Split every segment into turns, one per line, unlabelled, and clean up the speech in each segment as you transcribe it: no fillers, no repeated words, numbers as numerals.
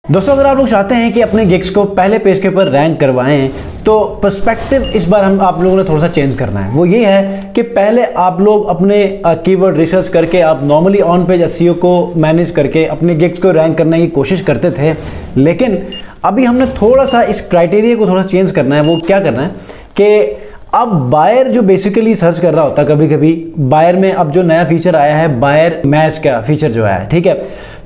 दोस्तों अगर आप लोग चाहते हैं कि अपने गिग्स को पहले पेज के ऊपर रैंक करवाएं तो पर्सपेक्टिव इस बार आप लोगों ने थोड़ा सा चेंज करना है। वो ये है कि पहले आप लोग अपने कीवर्ड रिसर्च करके आप नॉर्मली ऑन पेज एसईओ को मैनेज करके अपने गिग्स को रैंक करने की कोशिश करते थे, लेकिन अभी हमने थोड़ा सा इस क्राइटेरिया को थोड़ा चेंज करना है। वो क्या करना है कि अब बायर जो बेसिकली सर्च कर रहा होता है, कभी कभी बायर में अब जो नया फीचर आया है बायर मैच का फीचर जो है, ठीक है,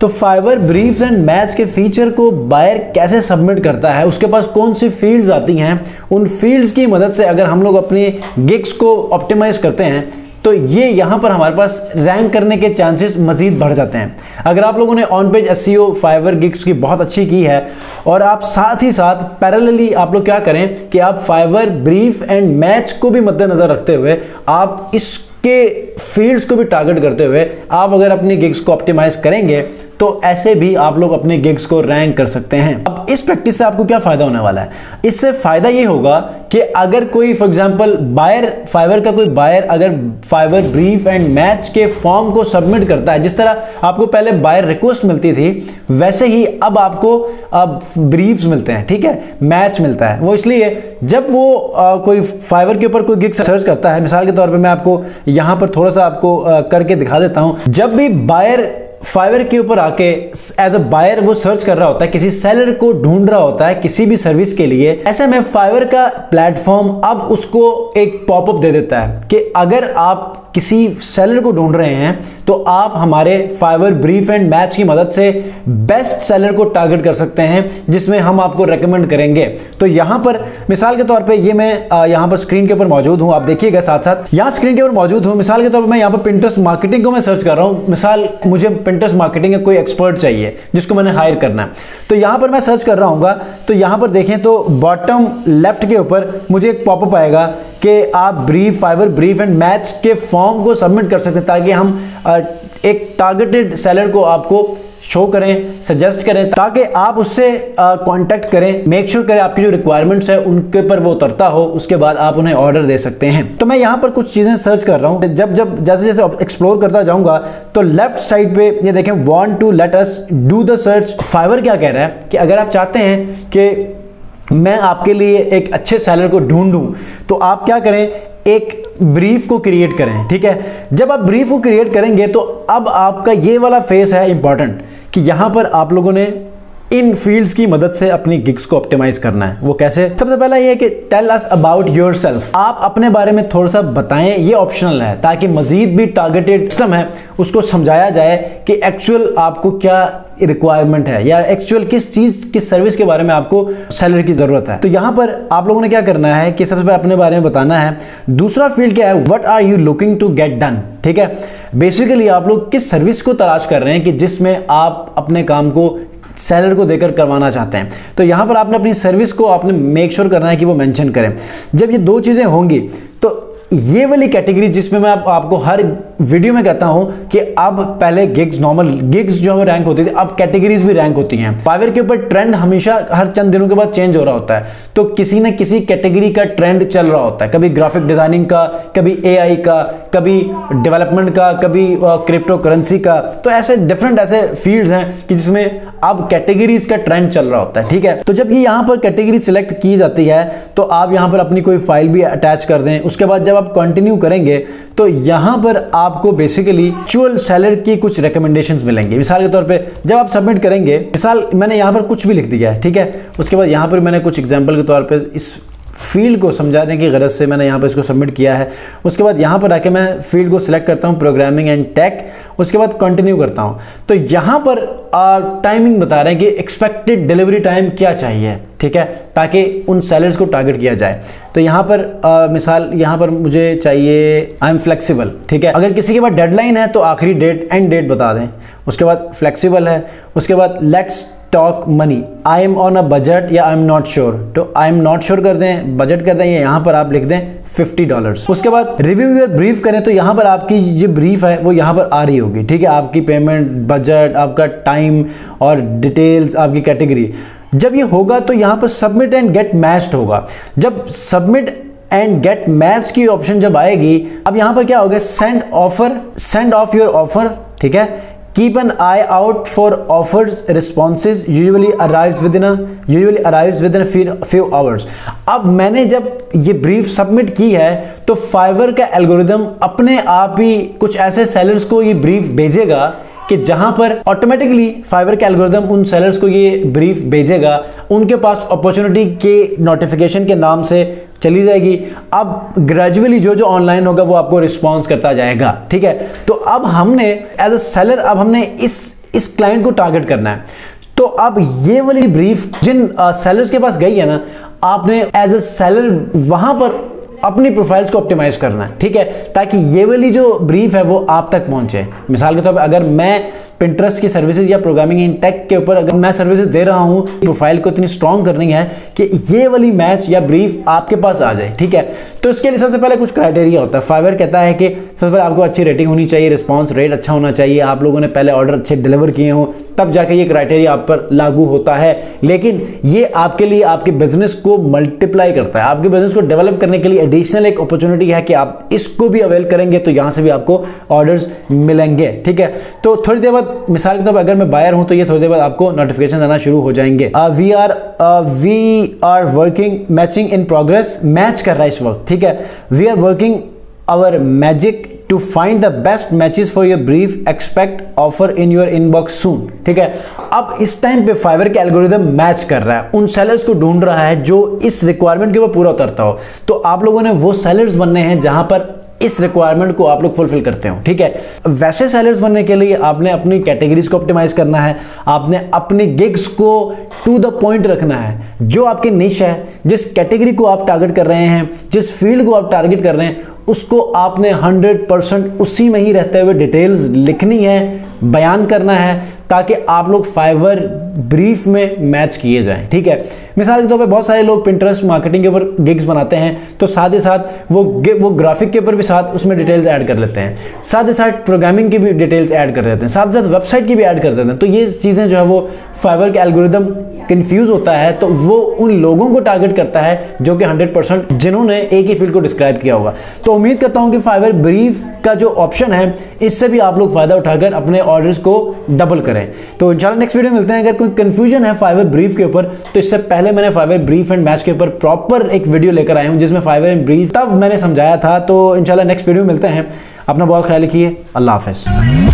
तो फाइवर ब्रीफ्स एंड मैच के फीचर को बायर कैसे सबमिट करता है, उसके पास कौन सी फील्ड्स आती हैं, उन फील्ड्स की मदद से अगर हम लोग अपनी गिग्स को ऑप्टिमाइज करते हैं तो ये यहाँ पर हमारे पास रैंक करने के चांसेस मजीद बढ़ जाते हैं। अगर आप लोगों ने on page SEO Fiverr gigs की बहुत अच्छी की है और आप साथ ही साथ पैरेलली आप लोग क्या करें कि आप फाइवर ब्रीफ एंड मैच को भी मद्देनजर रखते हुए आप इसके फील्ड्स को भी टारगेट करते हुए आप अगर अपनी गिग्स को ऑप्टिमाइज करेंगे तो ऐसे भी आप लोग अपने गिग्स को रैंक कर सकते हैं। अब इस प्रैक्टिस से आपको क्या फायदा होने वाला है? इससे फायदा ये होगा कि अगर कोई फॉर एग्जांपल बायर फाइवर का कोई बायर अगर फाइवर ब्रीफ एंड मैच के फॉर्म को सबमिट करता है, जिस तरह आपको पहले बायर रिक्वेस्ट मिलती थी वैसे ही अब आपको ब्रीफ्स मिलते हैं, ठीक है, मैच मिलता है। वो इसलिए जब वो कोई फाइवर के ऊपर कोई गिग सर्च करता है, मिसाल के तौर पर मैं आपको यहां पर थोड़ा सा आपको करके दिखा देता हूं। जब भी बायर फाइवर के ऊपर आके एज अ बायर वो सर्च कर रहा होता है, किसी सेलर को ढूंढ रहा होता है किसी भी सर्विस के लिए, ऐसे में फाइवर का प्लेटफॉर्म अब उसको एक पॉपअप दे देता है कि अगर आप किसी सेलर को ढूंढ रहे हैं तो आप हमारे फाइवर ब्रीफ एंड मैच की मदद से बेस्ट सेलर को टारगेट कर सकते हैं जिसमें हम आपको रेकमेंड करेंगे। तो यहां पर मिसाल के तौर पे ये मैं यहां पर स्क्रीन के ऊपर मौजूद हूं, आप देखिएगा साथ साथ यहां स्क्रीन के ऊपर मौजूद हूं। मिसाल के तौर पर मैं यहां पर पिंटरेस्ट मार्केटिंग को मैं सर्च कर रहा हूं। मिसाल मुझे पिंटरेस्ट मार्केटिंग का कोई एक्सपर्ट चाहिए जिसको मैंने हायर करना है, तो यहां पर मैं सर्च कर रहा हूंगा। तो यहां पर देखें तो बॉटम लेफ्ट के ऊपर मुझे एक पॉपअप आएगा कि आप brief Fiverr brief and match के फॉर्म को सबमिट कर सकते हैं ताकि हम एक टारगेटेड सेलर को आपको शो करें, सजेस्ट करें, ताकि आप उससे कांटेक्ट करें, मेक श्योर करें आपकी जो रिक्वायरमेंट्स है उनके पर वो उतरता हो, उसके बाद आप उन्हें ऑर्डर दे सकते हैं। तो मैं यहां पर कुछ चीजें सर्च कर रहा हूं, जब जैसे जैसे एक्सप्लोर करता जाऊंगा तो लेफ्ट साइड पे ये देखें want to let us do the search. Fiverr क्या कह रहा है कि अगर आप चाहते हैं कि मैं आपके लिए एक अच्छे सेलर को ढूंढूं तो आप क्या करें, एक ब्रीफ को क्रिएट करें, ठीक है। जब आप ब्रीफ को क्रिएट करेंगे तो अब आपका ये वाला फेस है इंपॉर्टेंट कि यहां पर आप लोगों ने इन फील्ड्स की मदद से अपनी गिग्स को ऑप्टिमाइज करना है। वो कैसे? सबसे पहला ये है कि टेल अस अबाउट योरसेल्फ, आप अपने बारे में थोड़ा सा बताएं। ये ऑप्शनल है ताकि मजीद भी टारगेटेड सिस्टम है उसको समझाया जाए कि एक्चुअल आपको क्या रिक्वायरमेंट है या एक्चुअल किस चीज किस सर्विस के बारे में आपको सेलर की जरूरत है। तो यहां पर आप लोगों ने क्या करना है कि सबसे पहले अपने बारे में बताना है। दूसरा फील्ड क्या है, what are you looking to get done, ठीक है। बेसिकली आप लोग किस सर्विस को तलाश कर रहे हैं कि जिसमें आप अपने काम को सेलर को देकर करवाना चाहते हैं। तो यहां पर आपने अपनी सर्विस को आपने मेक श्योर करना है कि वो मेंशन करें। जब ये दो चीजें होंगी तो ये वाली कैटेगरी जिसमें मैं आपको हर वीडियो में कहता हूं कि अब पहले गिग्स नॉर्मल गिग्स जो है रैंक होती थी, अब कैटेगरीज भी रैंक होती हैं। फाइवर के ऊपर ट्रेंड हमेशा हर चंद दिनों के बाद चेंज हो रहा होता है, तो किसी न किसी कैटेगरी का ट्रेंड चल रहा होता है, कभी ग्राफिक डिजाइनिंग का, कभी एआई का, कभी डेवलपमेंट का, कभी क्रिप्टो करेंसी का। तो ऐसे डिफरेंट ऐसे फील्ड्स हैं कि जिसमें अब कैटेगरीज का ट्रेंड चल रहा होता है, ठीक है। तो जब ये यहां पर कैटेगरी सिलेक्ट की जाती है तो आप यहां पर अपनी कोई फाइल भी अटैच कर दें। उसके बाद जब आप कंटिन्यू करेंगे तो यहां पर आपको बेसिकली एक्चुअल सेलर की कुछ रिकमेंडेशंस मिलेंगे। मिसाल के तौर पे जब आप सबमिट करेंगे, मिसाल मैंने यहां पर कुछ भी लिख दिया है, ठीक है। उसके बाद यहां पर मैंने कुछ एग्जांपल के तौर पे इस फील्ड को समझाने की गरज से मैंने यहाँ पर इसको सबमिट किया है। उसके बाद यहाँ पर आके मैं फील्ड को सिलेक्ट करता हूँ प्रोग्रामिंग एंड टेक, उसके बाद कंटिन्यू करता हूँ। तो यहाँ पर टाइमिंग बता रहे हैं कि एक्सपेक्टेड डिलीवरी टाइम क्या चाहिए, ठीक है, ताकि उन सेलर्स को टारगेट किया जाए। तो यहाँ पर मिसाल यहाँ पर मुझे चाहिए आई एम फ्लेक्सिबल, ठीक है। अगर किसी के पास डेडलाइन है तो आखिरी डेट एंड डेट बता दें। उसके बाद फ्लेक्सिबल है, उसके बाद let's talk money, I am on a budget या आई एम नॉट श्योर, तो आई एम नॉट श्योर कर दें, बजट कर दें, यहाँ पर आप लिख दें $50। उसके बाद रिव्यू योर ब्रीफ करें तो यहाँ पर आपकी ये ब्रीफ है वो यहाँ पर आ रही होगी, ठीक है। आपकी पेमेंट, बजट, आपका टाइम और डिटेल्स, आपकी कैटेगरी। जब ये होगा तो यहाँ पर सबमिट एंड गेट मैच्ड होगा। जब सबमिट एंड गेट मैच की ऑप्शन जब आएगी, अब यहाँ पर क्या होगा, सेंड ऑफ योर ऑफर, ठीक है, keep an I out for offers responses usually arrives with in few hours. अब मैंने जब ये ब्रीफ सबमिट की है तो फाइवर का एल्गोरिदम अपने आप ही कुछ ऐसे सेलर्स को ये ब्रीफ भेजेगा कि जहां पर ऑटोमेटिकली फाइवर का एल्गोरिदम उन सेलर्स को ये ब्रीफ भेजेगा, उनके पास अपॉर्चुनिटी के नोटिफिकेशन के नाम से चली जाएगी। अब ग्रेजुअली जो जो ऑनलाइन होगा वो आपको रिस्पॉन्स करता जाएगा, ठीक है। तो अब हमने एज अ सेलर अब हमने इस क्लाइंट को टारगेट करना है। तो अब ये वाली ब्रीफ जिन सेलर्स के पास गई है ना, आपने एज अ सेलर वहां पर अपनी प्रोफाइल्स को ऑप्टिमाइज करना है, ठीक है, ताकि ये वाली जो ब्रीफ है वो आप तक पहुंचे। मिसाल के तौर पर अगर मैं पिंटरेस्ट की सर्विसेज या प्रोग्रामिंग इन टेक के ऊपर अगर मैं सर्विसेज दे रहा हूं, प्रोफाइल को इतनी स्ट्रांग करनी है कि ये वाली मैच या ब्रीफ आपके पास आ जाए, ठीक है। तो इसके लिए सबसे पहले कुछ क्राइटेरिया होता है। फाइवर कहता है कि सबसे पहले आपको अच्छी रेटिंग होनी चाहिए, रिस्पॉन्स रेट अच्छा होना चाहिए, आप लोगों ने पहले ऑर्डर अच्छे डिलीवर किए हों, तब जाके ये क्राइटेरिया आप पर लागू होता है। लेकिन ये आपके लिए आपके बिजनेस को मल्टीप्लाई करता है, आपके बिजनेस को डेवलप करने के लिए एडिशनल एक अपॉर्चुनिटी है कि आप इसको भी अवेल करेंगे तो यहां से भी आपको ऑर्डर्स मिलेंगे, ठीक है। तो थोड़ी देर बाद मिसाल के तौर पर अगर मैं बायर हूं तो ये थोड़ी देर बाद आपको नोटिफिकेशन आना शुरू हो जाएंगे। We are working matching in progress, match कर रहा है इस वक्त, ठीक है। We are working our magic to find the best matches for your brief, expect offer in your inbox soon, ठीक है। अब इस टाइम पे फाइवर के एल्गोरिदम मैच कर रहा है, उन सेलर्स को ढूंढ रहा है जो इस रिक्वायरमेंट के ऊपर पूरा उतरता हो। तो आप लोगों ने वो सेलर्स बनने हैं जहां पर इस रिक्वायरमेंट को आप लोग फुलफिल करते हो, ठीक है। वैसे सेलर्स बनने के लिए आपने अपनी कैटेगरीज को ऑप्टिमाइज करना है, आपने अपनी गिग्स को टू द पॉइंट रखना है। जो आपकी निश है, जिस कैटेगरी को आप टारगेट कर रहे हैं, जिस फील्ड को आप टारगेट कर रहे हैं, उसको आपने 100% उसी में ही रहते हुए डिटेल्स लिखनी है, बयान करना है, ताकि आप लोग फाइवर ब्रीफ में मैच किए जाएं, ठीक है। मिसाल के तौर पे बहुत सारे लोग पिंटरेस्ट मार्केटिंग के ऊपर गिग्स बनाते हैं, तो साथ ही साथ वो ग्राफिक के ऊपर भी साथ उसमें डिटेल्स ऐड कर लेते हैं, साथ ही साथ प्रोग्रामिंग की भी डिटेल्स ऐड कर देते हैं, साथ ही साथ वेबसाइट की भी ऐड कर देते हैं। तो ये चीज़ें जो है वो फाइवर के एल्गोरिदम कंफ्यूज होता है, तो वो उन लोगों को टारगेट करता है जो कि 100% जिन्होंने एक ही फील्ड को डिस्क्राइब किया होगा। तो उम्मीद करता हूं कि फाइवर ब्रीफ का जो ऑप्शन है इससे भी आप लोग फायदा उठाकर अपने ऑर्डर्स को डबल करें। तो इंशाल्लाह नेक्स्ट वीडियो मिलते हैं। अगर कोई कंफ्यूजन है फाइवर ब्रीफ के ऊपर, तो इससे पहले मैंने फाइवर ब्रीफ एंड मैच के ऊपर प्रॉपर एक वीडियो लेकर आया हूं जिसमें फाइवर एंड ब्रीफ तब मैंने समझाया था। तो इंशाल्लाह नेक्स्ट वीडियो मिलते हैं। अपना बहुत ख्याल रखिए। अल्लाह हाफिज।